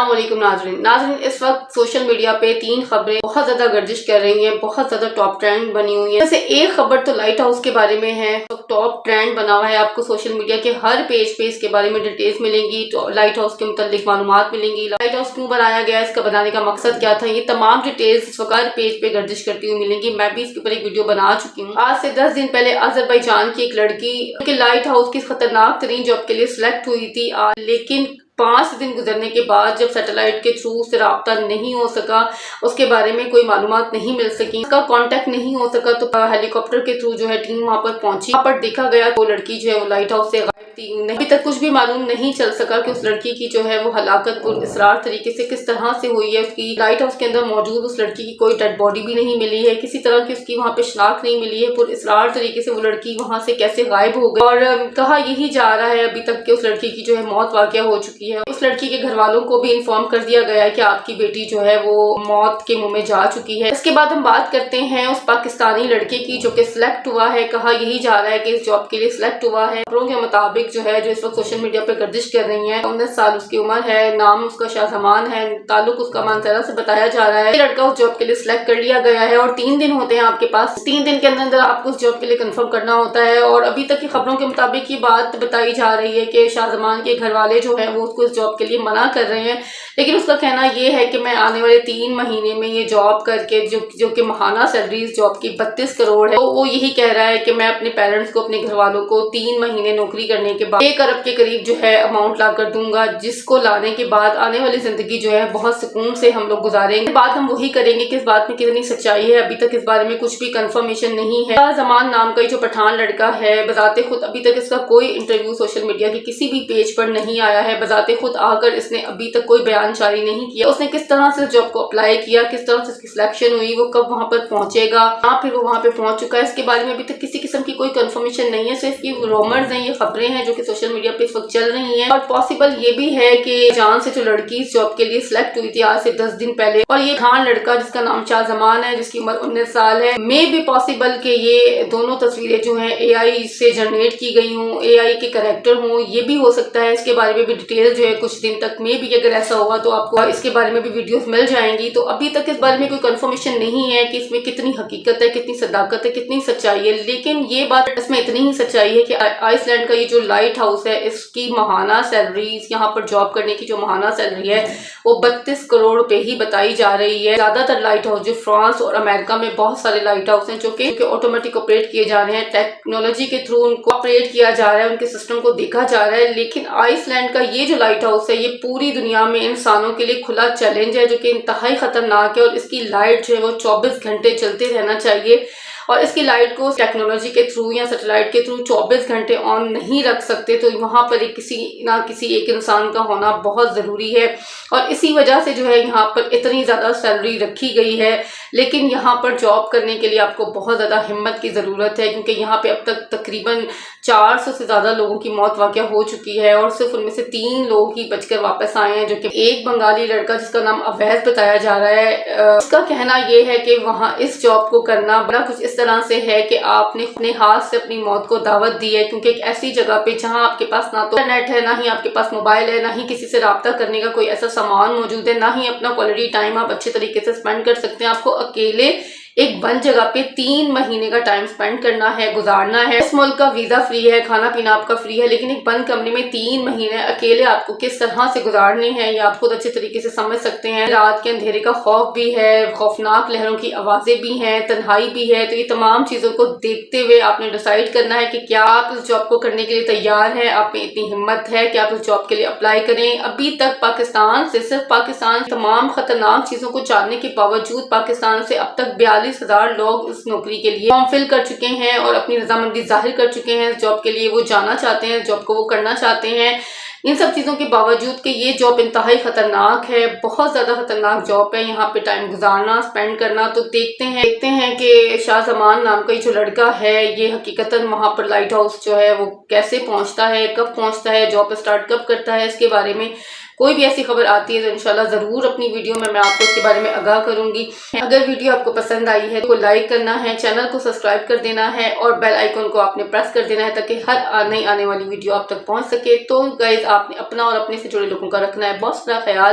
अस्सलाम वालेकुम नाज़रीन, इस वक्त सोशल मीडिया पे तीन खबरें बहुत ज्यादा गर्दिश कर रही हैं, बहुत ज्यादा टॉप ट्रेंड बनी हुई है। जैसे एक खबर तो लाइट हाउस के बारे में है, तो टॉप ट्रेंड बना हुआ है। आपको सोशल मीडिया के हर पेज पे इसके बारे में डिटेल्स मिलेंगी, तो लाइट हाउस के मुतालिक मालूमात मिलेंगी, लाइट हाउस क्यों बनाया गया, इसका बनाने का मकसद क्या था, ये तमाम डिटेल्स इस वक्त हर पेज पे गर्दिश करती हुई मिलेंगी। मैं भी इसके ऊपर एक वीडियो बना चुकी हूँ। आज से 10 दिन पहले अजरबैजान की एक लड़की लाइट हाउस की खतरनाक तरीन जॉब के लिए सिलेक्ट हुई थी, लेकिन 5 दिन गुजरने के बाद जब सैटेलाइट के थ्रू उससे रब्ता नहीं हो सका, उसके बारे में कोई मालूमात नहीं मिल सकी, उसका कांटेक्ट नहीं हो सका, तो हेलीकॉप्टर के थ्रू जो है टीम वहां पर पहुंची। वहां पर देखा गया वो लड़की जो है वो लाइट हाउस से गायब थी। अभी तक कुछ भी मालूम नहीं चल सका कि उस लड़की की जो है वो हलाकत पुरअसरार तरीके से किस तरह से हुई है। उसकी लाइट हाउस के अंदर मौजूद उस लड़की की कोई डेड बॉडी भी नहीं मिली है, किसी तरह की उसकी वहां पे शनाख्त नहीं मिली है। पुरअसरार तरीके से वो लड़की वहां से कैसे गायब हो गई, और कहा यही जा रहा है अभी तक कि उस लड़की की जो है मौत वाक़या हो चुकी है। उस लड़की के घर वालों को भी इन्फॉर्म कर दिया गया है कि आपकी बेटी जो है वो मौत के मुंह में जा चुकी है। इसके बाद हम बात करते हैं उस पाकिस्तानी लड़के की जो कि सिलेक्ट हुआ है। कहा यही जा रहा है कि इस जॉब के लिए सिलेक्ट हुआ है। खबरों के मुताबिक जो है, जो इस वक्त सोशल मीडिया पर गर्दिश कर रही है, 19 साल उसकी उम्र है, नाम उसका शाहजमान है, ताल्लुक उसका मानसरा से बताया जा रहा है। लड़का उस जॉब के लिए सिलेक्ट कर लिया गया है और 3 दिन होते हैं आपके पास। 3 दिन के अंदर आपको उस जॉब के लिए कंफर्म करना होता है। और अभी तक की खबरों के मुताबिक ये बात बताई जा रही है कि शाहजमान के घर वाले जो है वो उसको इस जॉब के लिए मना कर रहे हैं, लेकिन उसका कहना यह है कि मैं आने वाले 3 महीने में ये जॉब करके जो कि महाना सैलरी इस जॉब की 32 करोड़ है, तो वो यही कह रहा है कि मैं अपने पेरेंट्स को, अपने घर वालों को 3 महीने नौकरी करने के बाद 1 अरब के करीब जो है अमाउंट ला कर दूंगा, जिसको लाने के बाद आने वाली जिंदगी जो है बहुत सुकून से हम लोग गुजारेंगे। बात हम वही करेंगे कि इस बात में कितनी सच्चाई है। अभी तक इस बारे में कुछ भी कंफर्मेशन नहीं है। जमान नाम का जो पठान लड़का है, बजाते खुद अभी तक इसका कोई इंटरव्यू सोशल मीडिया के किसी भी पेज पर नहीं आया है। बजाते खुद आकर इसने अभी तक कोई बयान जारी नहीं किया। उसने किस तरह से जॉब को अप्लाई किया, किस तरह से उसकी सिलेक्शन हुई, वो कब वहां पर पहुंचेगा, फिर वो वहां पे पहुंच चुका है, इसके बारे में अभी तक किसी किस्म की कोई कंफर्मेशन नहीं है। सिर्फ ये रूमर्स हैं, ये खबरें हैं जो कि सोशल मीडिया पे इस वक्त चल रही हैं। और पॉसिबल ये भी है कि जान से जो लड़की इस जॉब के लिए सिलेक्ट हुई थी आज से 10 दिन पहले, और ये खान लड़का जिसका नाम शाहजमान है, जिसकी उम्र 19 साल है, मे भी पॉसिबल कि ये दोनों तस्वीरें जो है AI से जनरेट की गई हूँ, AI के कैरेक्टर हूँ, ये भी हो सकता है। इसके बारे में भी डिटेल जो है कुछ दिन तक में भी अगर ऐसा होगा तो आपको इसके बारे में भी वीडियोस मिल जाएंगी। तो अभी तक इस बारे में कोई कंफर्मेशन नहीं है कि इसमें कितनी हकीकत है, कितनी सदाकत है, कितनी सच्चाई है। लेकिन ये बात इसमें इतनी ही सच्चाई है कि आइसलैंड का ये जो लाइट हाउस है, इसकी महाना सैलरी, यहाँ पर जॉब करने की जो महाना सैलरी है वो 32 करोड़ रुपए ही बताई जा रही है। ज्यादातर लाइट हाउस जो फ्रांस और अमेरिका में बहुत सारे लाइट हाउस हैं जो कि ऑटोमेटिक ऑपरेट किए जा रहे हैं, टेक्नोलॉजी के थ्रू उनको ऑपरेट किया जा रहा है, उनके सिस्टम को देखा जा रहा है। लेकिन आइसलैंड का ये जो लाइट हाउस है, ये पूरी दुनिया में इंसानों के लिए खुला चैलेंज है, जो कि इंतहाई खतरनाक है। और इसकी लाइट जो है वो 24 घंटे चलते रहना चाहिए, और इसकी लाइट को टेक्नोलॉजी के थ्रू या सैटेलाइट के थ्रू 24 घंटे ऑन नहीं रख सकते। तो वहां पर किसी ना किसी एक इंसान का होना बहुत ज़रूरी है, और इसी वजह से जो है यहाँ पर इतनी ज़्यादा सैलरी रखी गई है। लेकिन यहाँ पर जॉब करने के लिए आपको बहुत ज़्यादा हिम्मत की ज़रूरत है, क्योंकि यहाँ पे अब तक तकरीबन 400 से ज़्यादा लोगों की मौत वाक़या हो चुकी है, और सिर्फ उनमें से 3 लोग ही बचकर वापस आए हैं, जो कि एक बंगाली लड़का जिसका नाम अवैध बताया जा रहा है। उसका कहना यह है कि वहाँ इस जॉब को करना बड़ा कुछ इस तरह से है कि आपने अपने हाथ से अपनी मौत को दावत दी है, क्योंकि एक ऐसी जगह पे जहां आपके पास ना तो इंटरनेट है, ना ही आपके पास मोबाइल है, ना ही किसी से राब्ता करने का कोई ऐसा सामान मौजूद है, ना ही अपना क्वालिटी टाइम आप अच्छे तरीके से स्पेंड कर सकते हैं। आपको अकेले एक बंद जगह पे 3 महीने का टाइम स्पेंड करना है, गुजारना है। इस मुल्क का वीजा फ्री है, खाना पीना आपका फ्री है, लेकिन एक बंद कमरे में 3 महीने अकेले आपको किस तरह से गुजारने हैं, ये आप खुद अच्छे तरीके से समझ सकते हैं। रात के अंधेरे का खौफ भी है, खौफनाक लहरों की आवाजें भी हैं, तन्हाई भी है। तो ये तमाम चीजों को देखते हुए आपने डिसाइड करना है कि क्या आप इस जॉब को करने के लिए तैयार हैं, आप में इतनी हिम्मत है कि आप इस जॉब के लिए अप्लाई करें। अभी तक पाकिस्तान से, सिर्फ पाकिस्तान तमाम खतरनाक चीजों को जानने के बावजूद पाकिस्तान से अब तक 42,000 लोग इस नौकरी के लिए फॉर्म फिल कर चुके हैं और अपनी रजामंदी जाहिर कर चुके हैं। इस जॉब के लिए वो जाना चाहते हैं, जॉब को वो करना चाहते हैं। इन सब चीज़ों के बावजूद कि ये जॉब इंतहाई खतरनाक है, बहुत ज़्यादा खतरनाक जॉब है, यहाँ पे टाइम गुजारना, स्पेंड करना। तो देखते हैं कि शाहजमान नाम का ये जो लड़का है, ये हकीकतन वहाँ पर लाइट हाउस जो है वो कैसे पहुँचता है, कब पहुँचता है, जॉब स्टार्ट कब करता है। इसके बारे में कोई भी ऐसी खबर आती है तो इंशाल्लाह ज़रूर अपनी वीडियो में मैं आपको इसके बारे में आगाह करूंगी। अगर वीडियो आपको पसंद आई है तो लाइक करना है, चैनल को सब्सक्राइब कर देना है और बेल आइकन को आपने प्रेस कर देना है, ताकि हर नई आने वाली वीडियो आप तक पहुंच सके। तो गाइज, आपने अपना और अपने से जुड़े लोगों का रखना है बहुत सारा ख्याल।